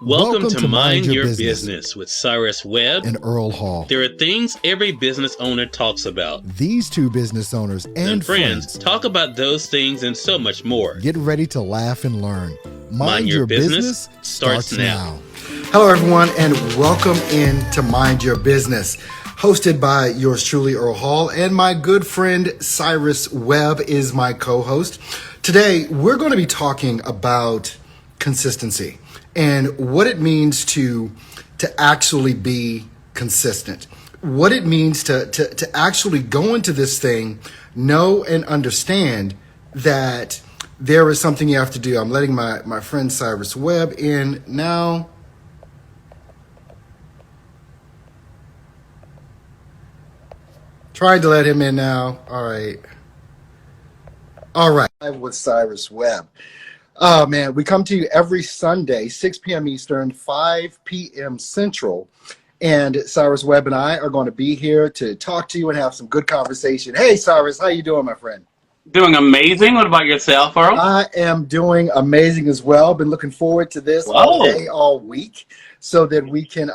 Welcome to Mind Your Business with Cyrus Webb and Earl Hall. There are things every business owner talks about. These two business owners and friends talk about those things and so much more. Get ready to laugh and learn. Mind Your Business starts now. Hello, everyone, and welcome into Mind Your Business, hosted by yours truly, Earl Hall, and my good friend Cyrus Webb is my co-host. Today, we're going to be talking about consistency and what it means to actually be consistent. What it means to actually go into this thing, know and understand that there is something you have to do. I'm letting my friend Cyrus Webb in now. Trying to let him in now. All right. With Cyrus Webb. Oh, man, we come to you every Sunday, 6 p.m. Eastern, 5 p.m. Central. And Cyrus Webb and I are going to be here to talk to you and have some good conversation. Hey, Cyrus, how you doing, my friend? Doing amazing. What about yourself, Earl? I am doing amazing as well. Been looking forward to this all day, all week, so that we can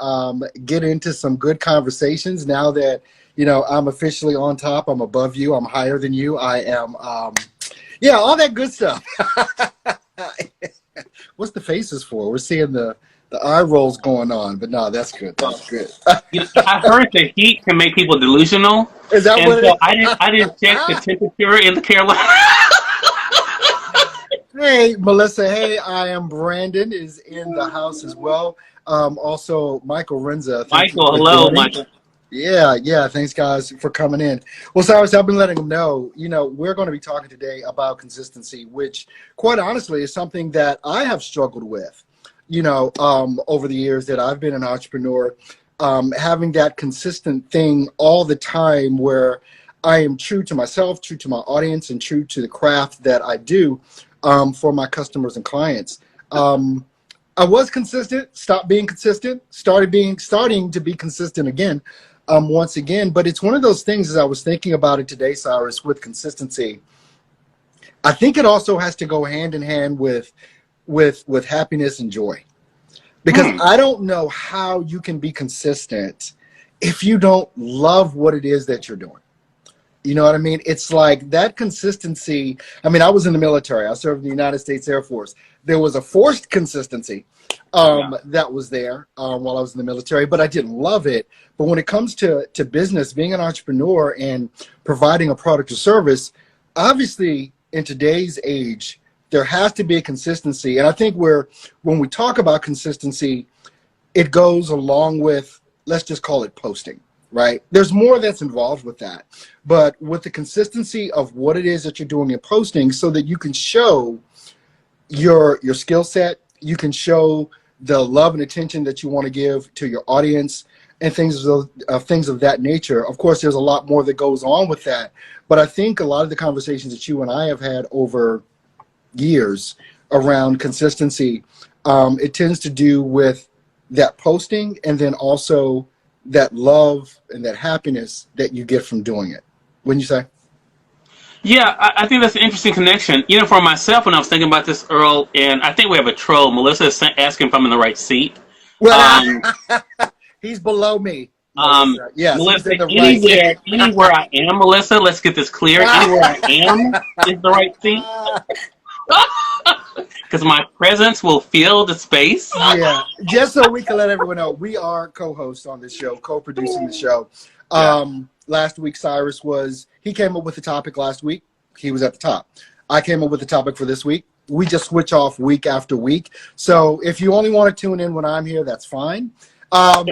get into some good conversations now that, you know, I'm officially on top. I'm above you. I'm higher than you. I am, all that good stuff. What's the faces for? We're seeing the eye rolls going on, but no, that's good. That's good. I heard the heat can make people delusional. Is that what it is? I didn't check the temperature in the Carolina. Hey, Melissa. Hey, I am Brandon is in the house as well. Also, Michael Renza. Michael, hello, Michael. Yeah. Thanks, guys, for coming in. Well, Cyrus, I've been letting them know, we're going to be talking today about consistency, which, quite honestly, is something that I have struggled with, over the years that I've been an entrepreneur, having that consistent thing all the time where I am true to myself, true to my audience, and true to the craft that I do for my customers and clients. I was consistent, stopped being consistent, starting to be consistent again. Once again, but it's one of those things, as I was thinking about it today, Cyrus, with consistency, I think it also has to go hand in hand with happiness and joy, because I don't know how you can be consistent if you don't love what it is that you're doing. You know what I mean? It's like that consistency. I mean, I was in the military. I served in the United States Air Force. There was a forced consistency that was there while I was in the military, but I didn't love it. But when it comes to business, being an entrepreneur and providing a product or service, obviously in today's age, there has to be a consistency. And I think when we talk about consistency, it goes along with, let's just call it posting. Right? There's more that's involved with that. But with the consistency of what it is that you're doing in posting, so that you can show your skill set, you can show the love and attention that you want to give to your audience and things of that nature. Of course, there's a lot more that goes on with that. But I think a lot of the conversations that you and I have had over years around consistency, it tends to do with that posting, and then also that love and that happiness that you get from doing it. Wouldn't you say? Yeah, I think that's an interesting connection. For myself, when I was thinking about this, Earl, and I think we have a troll. Melissa is asking if I'm in the right seat. Well, he's below me. Yes, Melissa, anywhere I am, Melissa, let's get this clear. Anywhere I am is the right seat. Because my presence will fill the space. Yeah, just so we can let everyone know, we are co-hosts on this show, co-producing the show. Last week, Cyrus he came up with the topic last week. He was at the top. I came up with the topic for this week. We just switch off week after week. So if you only want to tune in when I'm here, that's fine. Uh-huh.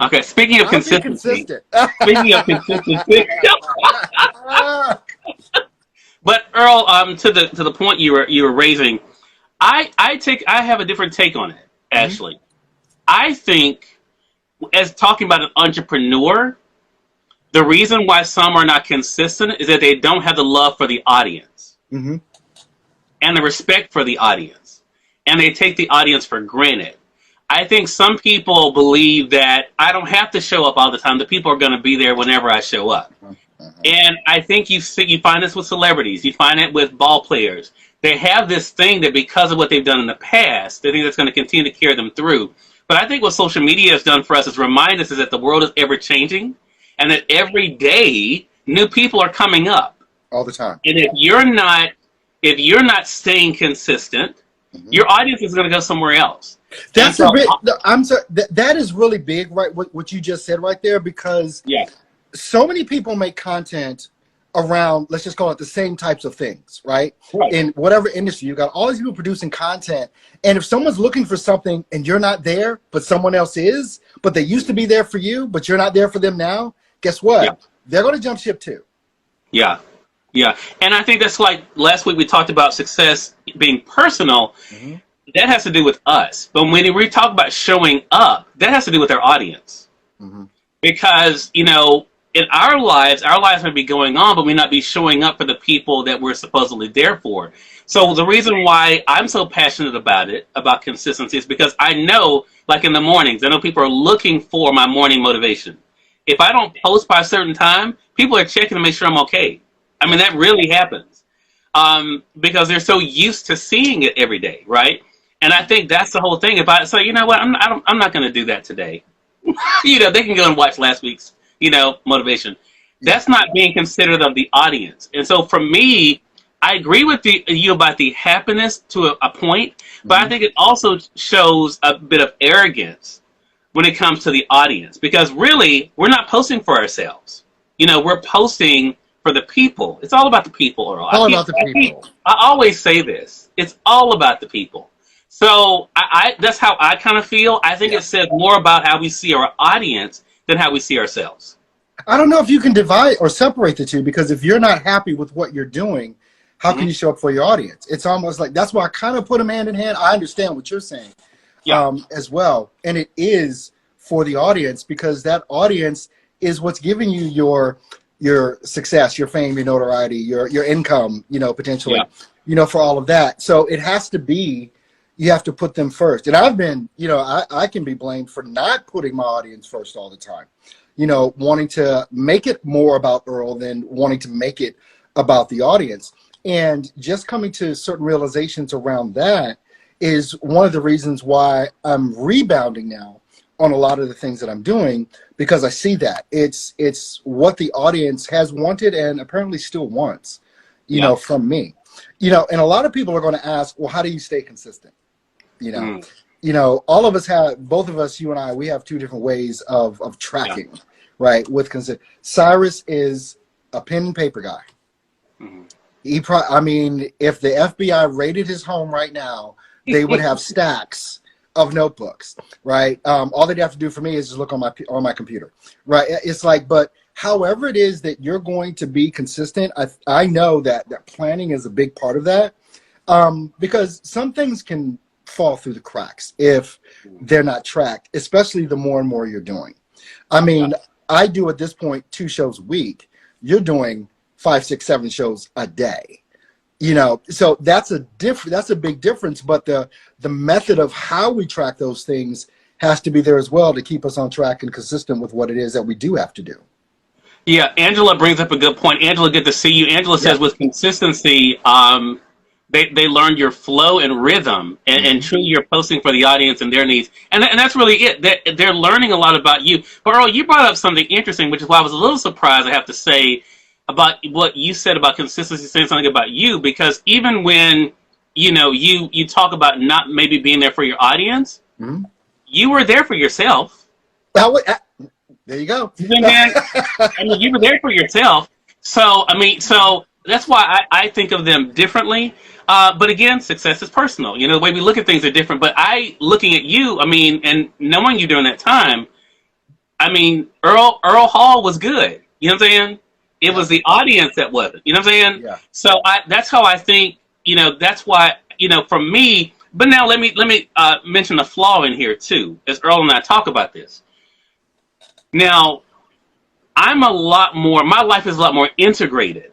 Okay, speaking of consistency. Speaking of consistency. But Earl, to the point you were raising, I have a different take on it, actually. I think, as talking about an entrepreneur, the reason why some are not consistent is that they don't have the love for the audience and the respect for the audience, and they take the audience for granted. I think some people believe that I don't have to show up all the time. The people are going to be there whenever I show up. And I think you find this with celebrities. You find it with ball players. They have this thing that because of what they've done in the past, they think that's going to continue to carry them through. But I think what social media has done for us is remind us is that the world is ever changing, and that every day new people are coming up all the time. And if you're not staying consistent, your audience is going to go somewhere else. That's a bit. I'm sorry. That is really big, right? What you just said right there, because so many people make content around, let's just call it the same types of things, right? In whatever industry, you got all these people producing content, and if someone's looking for something and you're not there, but someone else is, but they used to be there for you, but you're not there for them now, guess what? They're going to jump ship too. Yeah. And I think that's like last week we talked about success being personal. That has to do with us. But when we talk about showing up, that has to do with our audience. Because, in our lives may be going on, but we not be showing up for the people that we're supposedly there for. So the reason why I'm so passionate about consistency, is because I know, like in the mornings, I know people are looking for my morning motivation. If I don't post by a certain time, people are checking to make sure I'm okay. I mean, that really happens because they're so used to seeing it every day, right? And I think that's the whole thing. If I say, you know what, I'm not going to do that today. They can go and watch last week's, motivation. That's not being considerate of the audience. And so for me, I agree with you about the happiness to a point, but I think it also shows a bit of arrogance when it comes to the audience, because really, we're not posting for ourselves. We're posting for the people. It's all about the people, Earl. All about the people. I always say this. It's all about the people. So that's how I kind of feel. I think it says more about how we see our audience than how we see ourselves. I don't know if you can divide or separate the two, because if you're not happy with what you're doing, how can you show up for your audience? It's almost like, that's why I kind of put them hand in hand. I understand what you're saying as well. And it is for the audience, because that audience is what's giving you your success, your fame, your notoriety, your income, potentially, for all of that. So it has to be, you have to put them first. And I've been, I can be blamed for not putting my audience first all the time, wanting to make it more about Earl than wanting to make it about the audience. And just coming to certain realizations around that is one of the reasons why I'm rebounding now on a lot of the things that I'm doing, because I see that it's what the audience has wanted and apparently still wants, from me, and a lot of people are going to ask, well, how do you stay consistent? All of us have, both of us, you and I, we have two different ways of tracking, right? Cyrus is a pen and paper guy. If the FBI raided his home right now, they would have stacks of notebooks, right? All they'd have to do for me is just look on my computer, right? It's like, but however it is that you're going to be consistent, I know that planning is a big part of that, because some things can fall through the cracks if they're not tracked, especially the more and more you're doing. I do at this point 2 shows a week. You're doing 5, 6, 7 shows a day. So that's a big difference, but the method of how we track those things has to be there as well to keep us on track and consistent with what it is that we do have to do. Yeah, Angela brings up a good point. Angela, good to see you. Angela says with consistency, they learn your flow and rhythm, and truly you're posting for the audience and their needs. And that's really it. They're learning a lot about you. But Earl, you brought up something interesting, which is why I was a little surprised, I have to say, about what you said about consistency, saying something about you, because even when, you talk about not maybe being there for your audience, you were there for yourself. There you go. You were there for yourself. So that's why I think of them differently. But again, success is personal. The way we look at things are different. But looking at you, and knowing you during that time, Earl Hall was good. You know what I'm saying? It was the audience that wasn't. You know what I'm saying? Yeah. So that's how I think. That's why. For me. But now let me mention a flaw in here too, as Earl and I talk about this. Now, my life is a lot more integrated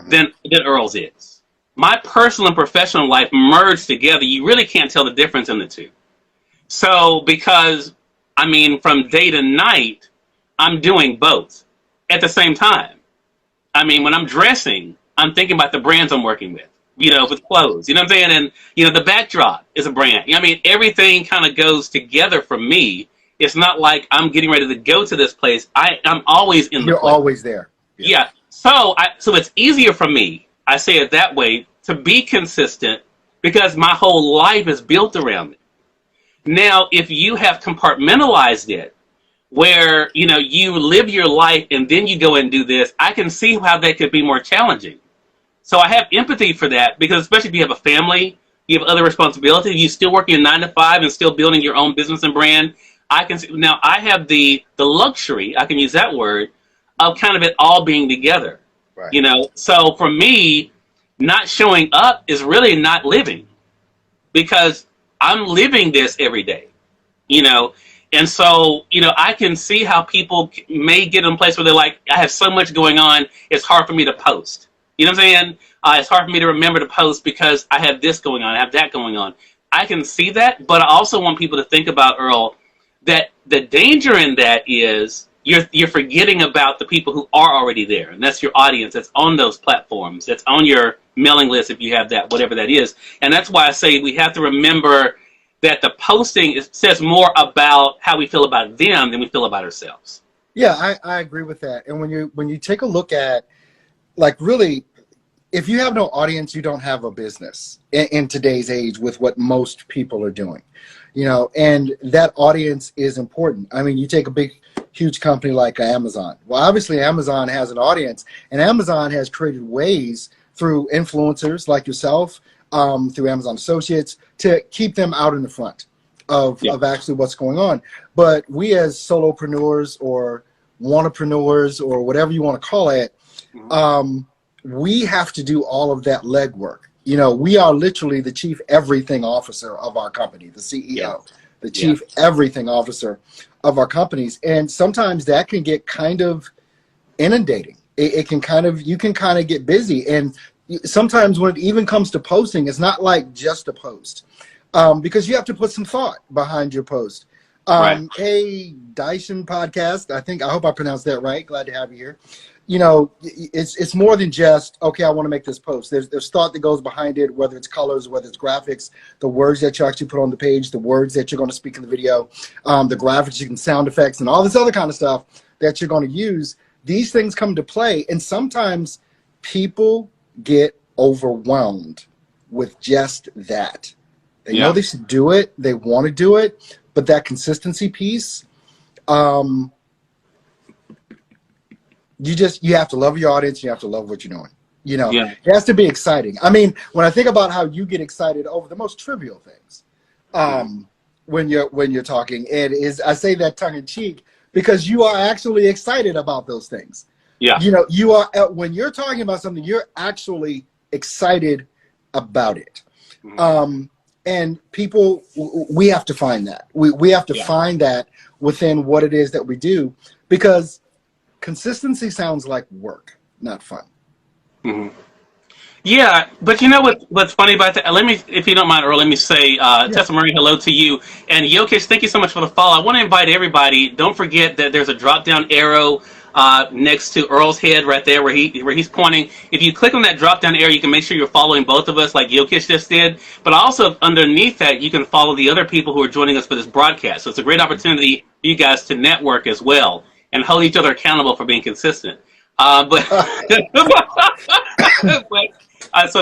than Earl's is. My personal and professional life merged together. You really can't tell the difference in the two. So, because, from day to night, I'm doing both at the same time. I mean, when I'm dressing, I'm thinking about the brands I'm working with, you know, with clothes. You know what I'm saying? And, you know, the backdrop is a brand. You know, I mean, everything kind of goes together for me. It's not like I'm getting ready to go to this place. I'm always in the You're place. always there. Yeah. So it's easier for me, I say it that way, to be consistent because my whole life is built around it. Now, if you have compartmentalized it, where, you know, you live your life and then you go and do this, I can see how that could be more challenging. So I have empathy for that because especially if you have a family, you have other responsibilities, you still working a 9 to 5 and still building your own business and brand. I can see, now I have the luxury, I can use that word, of kind of it all being together. Right. You know, so for me, not showing up is really not living because I'm living this every day, you know. And so, you know, I can see how people may get in a place where they're like, I have so much going on, it's hard for me to post. You know what I'm saying? It's hard for me to remember to post because I have this going on, I have that going on. I can see that, but I also want people to think about, Earl, that the danger in that is you're forgetting about the people who are already there. And that's your audience that's on those platforms, that's on your mailing list if you have that, whatever that is. And that's why I say we have to remember that the posting says more about how we feel about them than we feel about ourselves. Yeah, I agree with that. And when you take a look at, like, really, if you have no audience, you don't have a business in today's age with what most people are doing, you know, and that audience is important. I mean, you take a huge company like Amazon. Well, obviously Amazon has an audience, and Amazon has created ways through influencers like yourself, through Amazon Associates, to keep them out in the front of actually what's going on. But we as solopreneurs or wannapreneurs or whatever you want to call it, we have to do all of that legwork. You know, we are literally the chief everything officer of our company, the CEO, the chief everything officer of our companies. And sometimes that can get kind of inundating. It can kind of, you can kind of get busy. And sometimes when it even comes to posting, it's not like just a post, because you have to put some thought behind your post. Right. Hey, Dyson podcast, I hope I pronounced that right. Glad to have you here. You know, it's more than just, okay, I want to make this post. There's thought that goes behind it, whether it's colors, whether it's graphics, the words that you actually put on the page, the words that you're going to speak in the video, the graphics, and sound effects, and all this other kind of stuff that you're going to use. These things come to play, and sometimes people get overwhelmed with just that. They know they should do it, they want to do it, but that consistency piece, you have to love your audience, you have to love what you're doing. You know, it has to be exciting. I mean, when I think about how you get excited over the most trivial things, when you're talking, it is, I say that tongue in cheek because you are actually excited about those things. Yeah. You know, you are, when you're talking about something, you're actually excited about it. And people, we have to find that. We have to find that within what it is that we do, because consistency sounds like work, not fun. Yeah, but you know what's funny about that? Let me, if you don't mind, Earl, let me say, Tessa Marie, hello to you. And Yokesh, thank you so much for the follow. I want to invite everybody, don't forget that there's a drop-down arrow next to Earl's head right there where he's pointing. If you click on that drop-down arrow, you can make sure you're following both of us like Yokesh just did. But also underneath that, you can follow the other people who are joining us for this broadcast. So it's a great opportunity for you guys to network as well and hold each other accountable for being consistent. So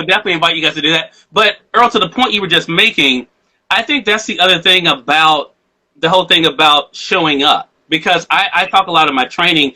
definitely invite you guys to do that. But Earl, to the point you were just making, I think that's the other thing about the whole thing about showing up. Because I talk a lot in my training.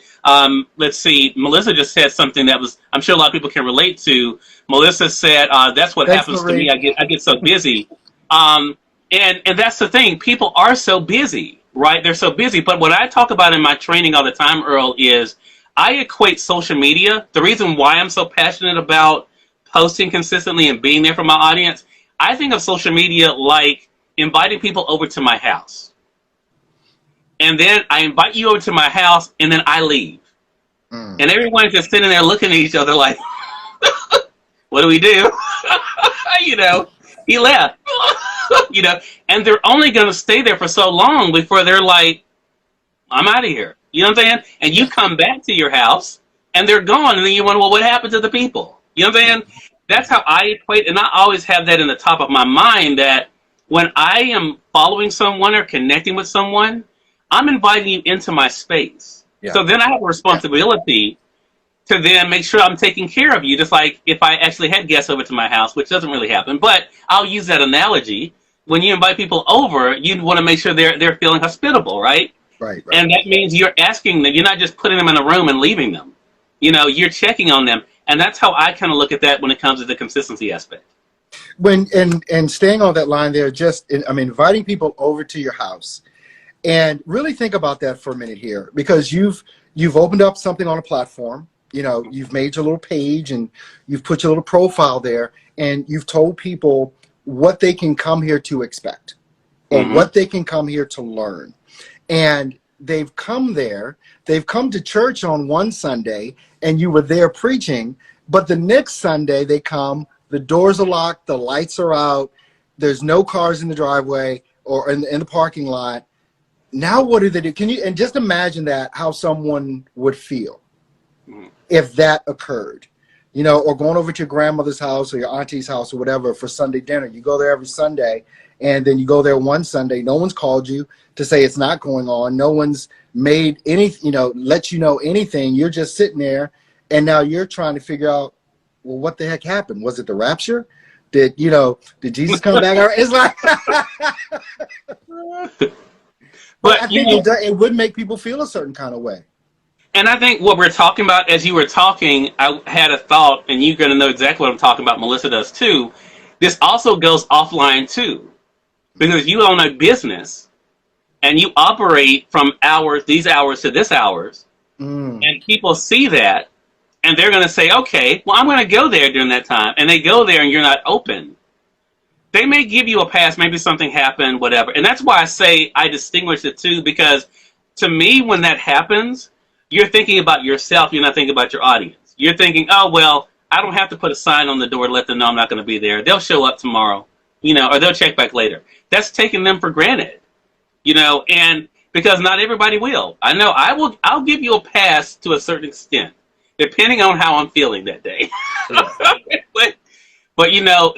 Let's see, Melissa just said something that was, I'm sure a lot of people can relate to. Melissa said, that's what happens to me. I get so busy. And that's the thing. People are so busy, right? They're so busy. But what I talk about in my training all the time, Earl, is I equate social media. The reason why I'm so passionate about posting consistently and being there for my audience, I think of social media like inviting people over to my house. And then I invite you over to my house, and then I leave. And everyone's just sitting there looking at each other like, what do we do? You know, he left. You know, and they're only going to stay there for so long before they're like, I'm out of here. You know what I'm saying? And you come back to your house, and they're gone, and then you wonder, well, what happened to the people? You know what I'm saying? That's how I equate, and I always have that in the top of my mind that when I am following someone or connecting with someone, I'm inviting you into my space. Yeah. So then I have a responsibility to then make sure I'm taking care of you, just like if I actually had guests over to my house, which doesn't really happen, but I'll use that analogy. When you invite people over, you want to make sure they're feeling hospitable, right? Right. And that means you're asking them, you're not just putting them in a room and leaving them. You know, you're checking on them. And that's how I kind of look at that when it comes to the consistency aspect. And staying on that line there, inviting people over to your house, and really think about that for a minute here, because you've opened up something on a platform. You know, you've made your little page and you've put your little profile there, and you've told people what they can come here to expect, or what they can come here to learn. And they've come to church on one Sunday, and you were there preaching, but the next Sunday they come, the doors are locked, the lights are out, there's no cars in the driveway or in the parking lot. Now what do they do? And just imagine that, how someone would feel if that occurred. You know, or going over to your grandmother's house or your auntie's house or whatever for Sunday dinner. You go there every Sunday, and then you go there one Sunday. No one's called you to say it's not going on. No one's made let you know anything. You're just sitting there, and now you're trying to figure out, well, what the heck happened? Was it the rapture? Did Jesus come back? It's like, but I think it would make people feel a certain kind of way. And I think what we're talking about, as you were talking, I had a thought, and you're going to know exactly what I'm talking about. Melissa does too. This also goes offline too, because you own a business and you operate from these hours to this hours, and people see that, and they're going to say, okay, well, I'm going to go there during that time. And they go there and you're not open. They may give you a pass. Maybe something happened, whatever. And that's why I say I distinguish the two, because to me, when that happens, you're thinking about yourself. You're not thinking about your audience. You're thinking, oh, well, I don't have to put a sign on the door to let them know I'm not going to be there. They'll show up tomorrow, or they'll check back later. That's taking them for granted, and because not everybody will. I know I'll give you a pass to a certain extent, depending on how I'm feeling that day. But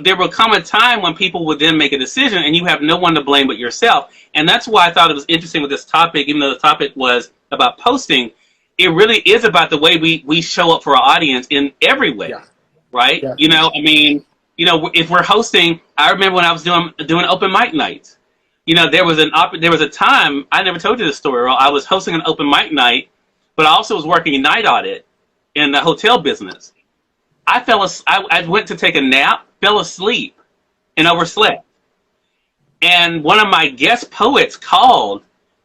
there will come a time when people will then make a decision, and you have no one to blame but yourself. And that's why I thought it was interesting with this topic, even though the topic was about posting. It really is about the way we show up for our audience in every way, right? Yeah. If we're hosting, I remember when I was doing open mic nights. There was a time, I never told you this story, Earl. I was hosting an open mic night, but I also was working a night audit in the hotel business. I went to take a nap, fell asleep, and overslept. And one of my guest poets called,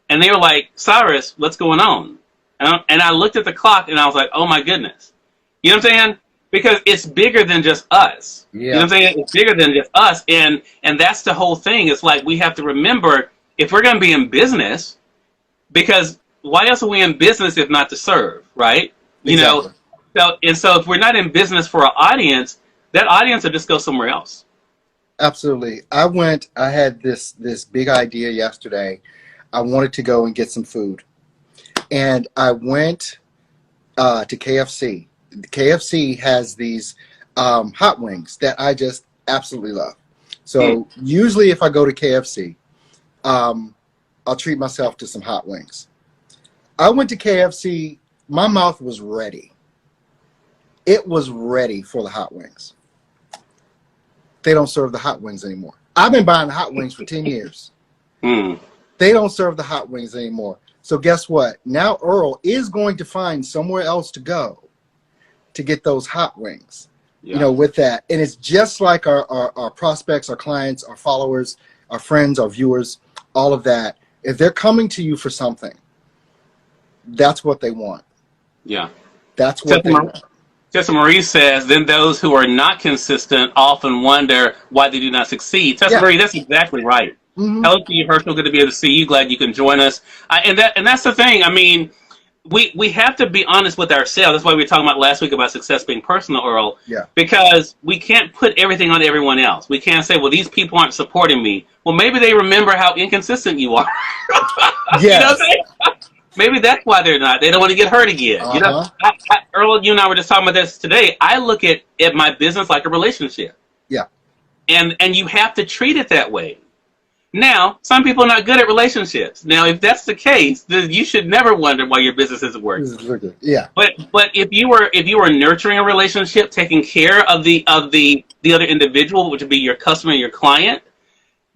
and they were like, Cyrus, what's going on? And I looked at the clock, and I was like, oh, my goodness. You know what I'm saying? Because it's bigger than just us. Yeah. You know what I'm saying? It's bigger than just us. And that's the whole thing. It's like we have to remember, if we're going to be in business, because why else are we in business if not to serve, right? Exactly. So if we're not in business for our audience, that audience will just go somewhere else. Absolutely. I had this big idea yesterday. I wanted to go and get some food. And I went to KFC. KFC has these hot wings that I just absolutely love. So usually if I go to KFC, I'll treat myself to some hot wings. I went to KFC. My mouth was ready. It was ready for the hot wings. They don't serve the hot wings anymore. I've been buying the hot wings for 10 years. They don't serve the hot wings anymore. So guess what? Now Earl is going to find somewhere else to go to get those hot wings, with that. And it's just like our prospects, our clients, our followers, our friends, our viewers, all of that. If they're coming to you for something, that's what they want. Yeah. That's what they want. Tessa Marie says, then those who are not consistent often wonder why they do not succeed. Tessa Marie, that's exactly right. Hello to you, Herschel. Good to be able to see you. Glad you can join us. And that's the thing. I mean, we have to be honest with ourselves. That's why we were talking about last week about success being personal, Earl. Yeah. Because we can't put everything on everyone else. We can't say, well, these people aren't supporting me. Well, maybe they remember how inconsistent you are. Yes. Maybe that's why they're not. They don't want to get hurt again. You know, Earl, you and I were just talking about this today. I look at my business like a relationship. Yeah. And you have to treat it that way. Now, some people are not good at relationships. Now, if that's the case, then you should never wonder why your business isn't working. Yeah. But if you were nurturing a relationship, taking care of the other individual, which would be your customer, your client,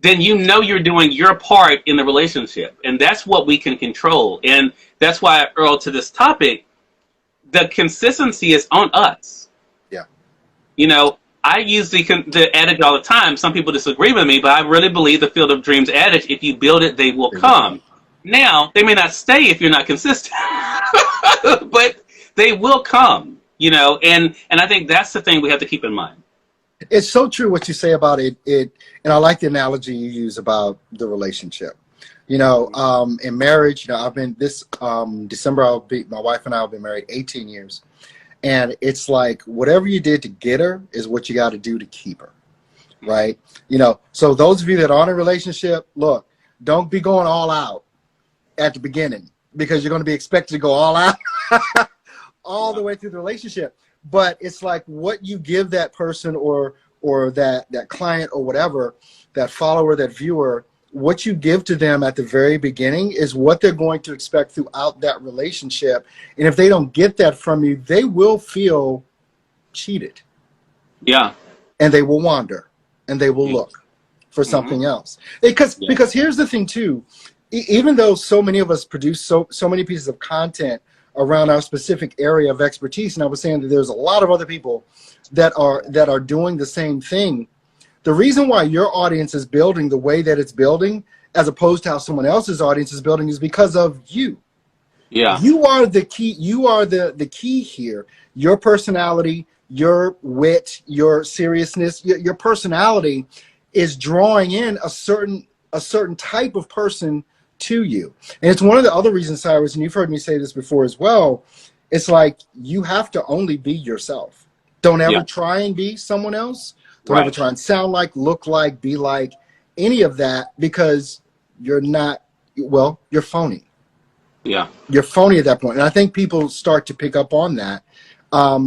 then you know you're doing your part in the relationship, and that's what we can control. And that's why, Earl, to this topic, the consistency is on us. Yeah. You know, I use the adage all the time. Some people disagree with me, but I really believe the Field of Dreams adage: if you build it, they will come. Now, they may not stay if you're not consistent, but they will come. You know, and I think that's the thing we have to keep in mind. It's so true what you say about it. And I like the analogy you use about the relationship. You know, in marriage, you know, I've been this December. My wife and I have been married 18 years, and it's like whatever you did to get her is what you got to do to keep her, right? You know, so those of you that are in a relationship, look, don't be going all out at the beginning because you're going to be expected to go all out all the way through the relationship. But it's like what you give that person or that client or whatever, that follower, that viewer, what you give to them at the very beginning is what they're going to expect throughout that relationship. And if they don't get that from you, they will feel cheated. Yeah. And they will wander and they will look for something else. Because here's the thing too, even though so many of us produce so many pieces of content around our specific area of expertise, and I was saying that there's a lot of other people that are doing the same thing. The reason why your audience is building the way that it's building, as opposed to how someone else's audience is building, is because of you. Yeah. You are the key. You are the key here. Your personality, your wit, your seriousness, your personality is drawing in a certain type of person to you. And it's one of the other reasons, Cyrus, and you've heard me say this before as well, it's like you have to only be yourself. Don't ever try and be someone else. Don't ever try and sound like, look like, be like, any of that, because you're not, well, you're phony. Yeah. You're phony at that point. And I think people start to pick up on that,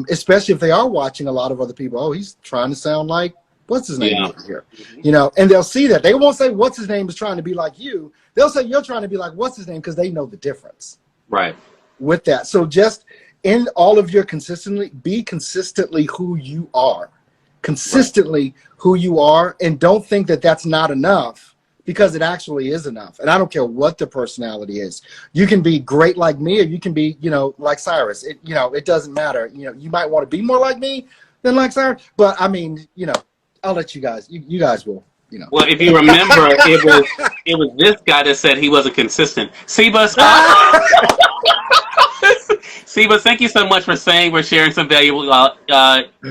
especially if they are watching a lot of other people. Oh, he's trying to sound like, what's his name over here? You know, and they'll see that. They won't say what's his name is trying to be like you. They'll say you're trying to be like what's his name because they know the difference. Right. With that. So just in all of your be consistently who you are. Consistently who you are, and don't think that that's not enough, because it actually is enough. And I don't care what the personality is. You can be great like me, or you can be, you know, like Cyrus. It doesn't matter. You know, you might want to be more like me than like Cyrus, but I mean, you know, I'll let you guys. You guys will. You know. Well, if you remember, it was this guy that said he wasn't consistent. Sebus, Sebus, thank you so much for sharing some valuable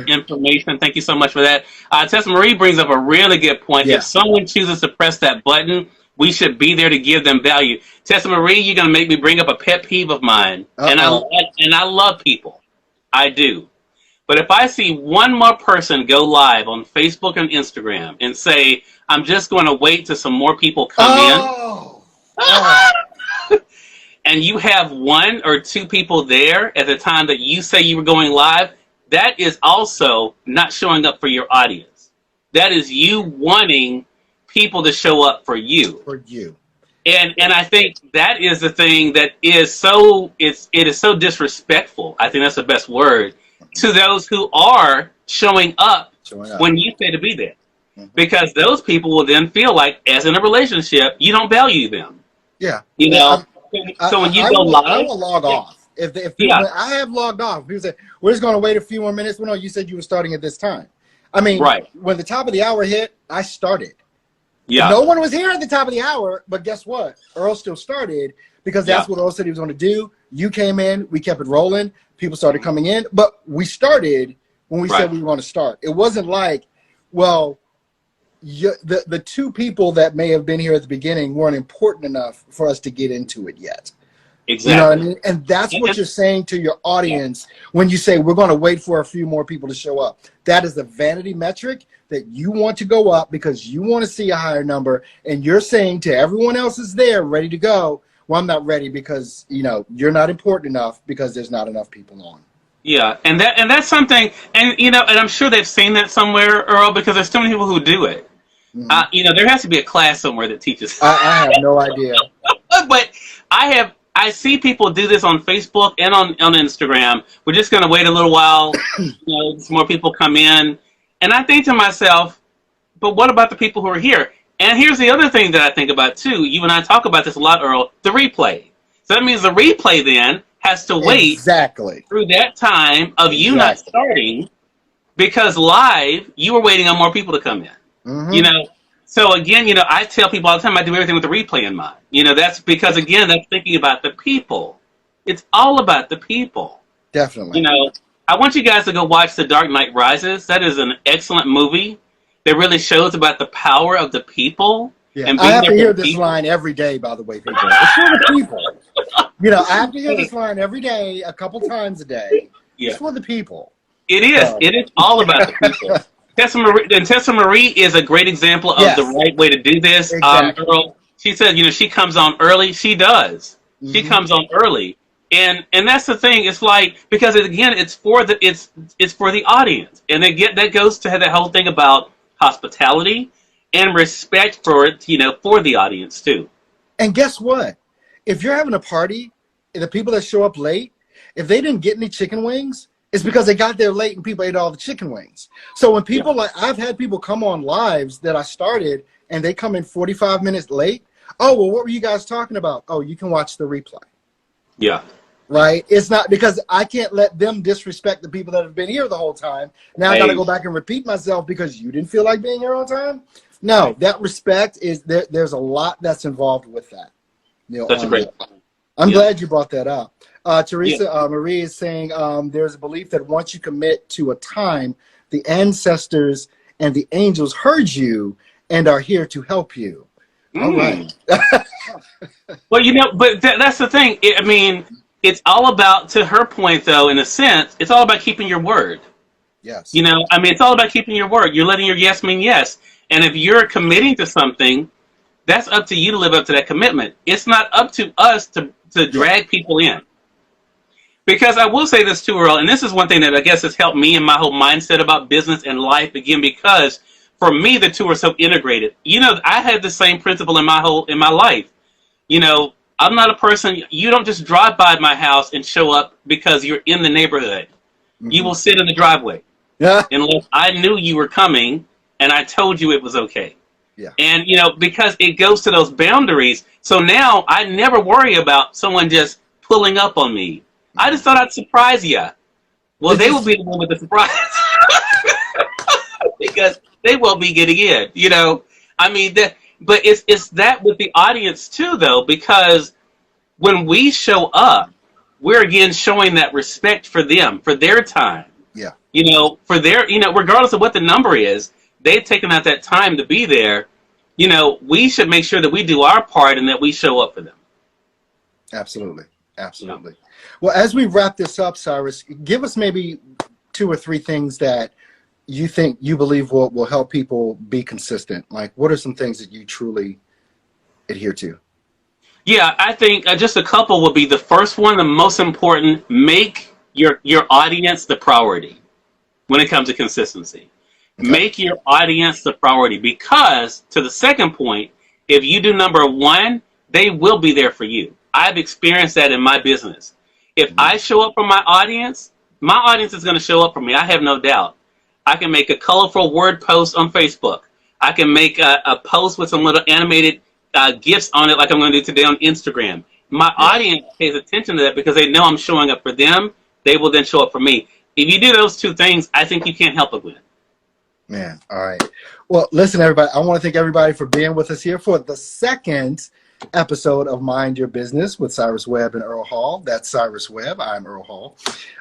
information. Thank you so much for that. Tessa Marie brings up a really good point. Yeah. If someone chooses to press that button, we should be there to give them value. Tessa Marie, you're going to make me bring up a pet peeve of mine, and I love people. I do. But if I see one more person go live on Facebook and Instagram and say, I'm just going to wait till some more people come in, and you have one or two people there at the time that you say you were going live, that is also not showing up for your audience. That is you wanting people to show up for you. For you. And I think that is the thing that is so, it is so disrespectful. I think that's the best word. To those who are showing up when you say to be there. Because those people will then feel like, as in a relationship, you don't value them. Yeah. You know? So when you go live. I will log off. If people, I have logged off. People say, we're just going to wait a few more minutes. Well, no, you said you were starting at this time. I mean, when the top of the hour hit, I started. Yeah. No one was here at the top of the hour, but guess what? Earl still started because that's what Earl said he was going to do. You came in, we kept it rolling. People started coming in, but we started when we said we were going to start. It wasn't like, well, the two people that may have been here at the beginning weren't important enough for us to get into it yet. Exactly. You know what I mean? And that's what you're saying to your audience when you say we're going to wait for a few more people to show up. That is the vanity metric that you want to go up because you want to see a higher number, and you're saying to everyone else is there ready to go, well, I'm not ready because, you're not important enough because there's not enough people on. Yeah, and that's something, and and I'm sure they've seen that somewhere, Earl, because there's so many people who do it. Mm-hmm. There has to be a class somewhere that teaches. I have no idea. But I see people do this on Facebook and on Instagram. We're just going to wait a little while, some more people come in, and I think to myself, but what about the people who are here? And here's the other thing that I think about too. You and I talk about this a lot, Earl. The replay. So that means the replay then has to wait exactly through that time of you not starting, because live you were waiting on more people to come in. Mm-hmm. So again, I tell people all the time I do everything with the replay in mind. That's because again that's thinking about the people. It's all about the people. Definitely. I want you guys to go watch The Dark Knight Rises. That is an excellent movie that really shows about the power of the people. Yeah. I have to hear this line every day, by the way, people. It's for the people. I have to hear this line every day, a couple times a day. Yeah. It's for the people. It is. It is all about the people. Tessa Marie is a great example of the right way to do this. Exactly. Earl, she said, she comes on early. She does. Mm-hmm. She comes on early. And that's the thing. It's like, because again, it's for the audience. And that goes to the whole thing about hospitality and respect for the audience too. And guess what? If you're having a party, the people that show up late, if they didn't get any chicken wings, it's because they got there late and people ate all the chicken wings. So when people I've had people come on lives that I started and they come in 45 minutes late. Oh, well, what were you guys talking about? Oh, you can watch the replay. Yeah. Right? It's not because I can't let them disrespect the people that have been here the whole time. Now I got to go back and repeat myself because you didn't feel like being here on time. No, that respect is there. There's a lot that's involved with that. That's a great point. I'm glad you brought that up. Teresa Marie is saying there's a belief that once you commit to a time, the ancestors and the angels heard you and are here to help you. All right. Well, but that's the thing. It's all about, to her point, though, in a sense, it's all about keeping your word. Yes. It's all about keeping your word. You're letting your yes mean yes. And if you're committing to something, that's up to you to live up to that commitment. It's not up to us to drag people in. Because I will say this too, Earl, and this is one thing that I guess has helped me in my whole mindset about business and life, again, because for me, the two are so integrated. I had the same principle in my life. I'm not a person, you don't just drive by my house and show up because you're in the neighborhood. Mm-hmm. You will sit in the driveway. Yeah. Unless I knew you were coming and I told you it was okay. Yeah. And, because it goes to those boundaries. So now I never worry about someone just pulling up on me. I just thought I'd surprise you. Well, they will be the one with the surprise. Because they won't be getting in, but it's that with the audience too, though, because when we show up, we're again showing that respect for them, for their time. Yeah. For their, regardless of what the number is, they've taken out that time to be there. We should make sure that we do our part and that we show up for them. Absolutely. Absolutely. Yeah. Well, as we wrap this up, Cyrus, give us maybe 2 or 3 things that you believe will help people be consistent. Like, what are some things that you truly adhere to? Yeah, I think just a couple would be the first one, the most important. Make your audience the priority when it comes to consistency. Okay. Make your audience the priority, because to the second point, if you do number 1, they will be there for you. I've experienced that in my business. If I show up for my audience is going to show up for me. I have no doubt. I can make a colorful word post on Facebook. I can make a post with some little animated GIFs on it like I'm going to do today on Instagram. My audience pays attention to that because they know I'm showing up for them. They will then show up for me. If you do those 2 things, I think you can't help but win. Man, all right. Well, listen, everybody, I want to thank everybody for being with us here for the second episode of Mind Your Business with Cyrus Webb and Earl Hall. That's Cyrus Webb. I'm Earl Hall.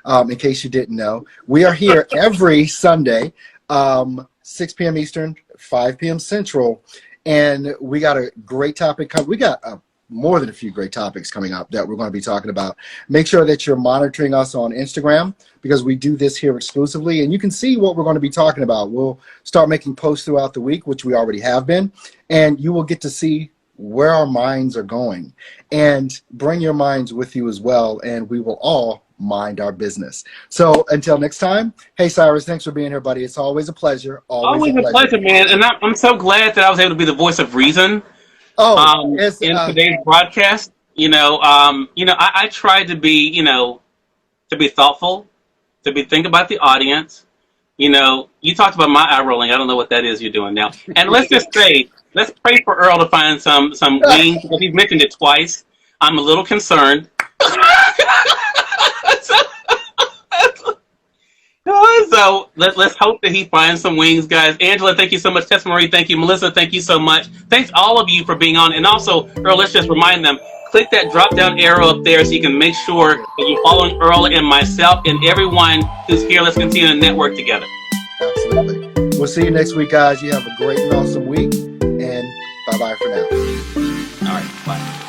In case you didn't know, we are here every Sunday, 6 p.m. Eastern, 5 p.m. Central, and we got a great topic coming. We got more than a few great topics coming up that we're going to be talking about. Make sure that you're monitoring us on Instagram, because we do this here exclusively, and you can see what we're going to be talking about. We'll start making posts throughout the week, which we already have been, and you will get to see where our minds are going, and bring your minds with you as well, and we will all mind our business. So until next time, hey Cyrus, thanks for being here, buddy. It's always a pleasure. Always a pleasure, man. And I'm so glad that I was able to be the voice of reason in today's broadcast. I tried to be, to be thoughtful, think about the audience. You talked about my eye rolling. I don't know what that is you're doing now. And let's just say, let's pray for Earl to find some wings, because he's mentioned it twice. I'm a little concerned. So let's hope that he finds some wings, guys. Angela, thank you so much. Tessa Marie, thank you. Melissa, thank you so much. Thanks all of you for being on. And also, Earl, let's just remind them, click that drop-down arrow up there so you can make sure that you're following Earl and myself and everyone who's here. Let's continue to network together. Absolutely. We'll see you next week, guys. You have a great and awesome week. And bye-bye for now. All right. Bye.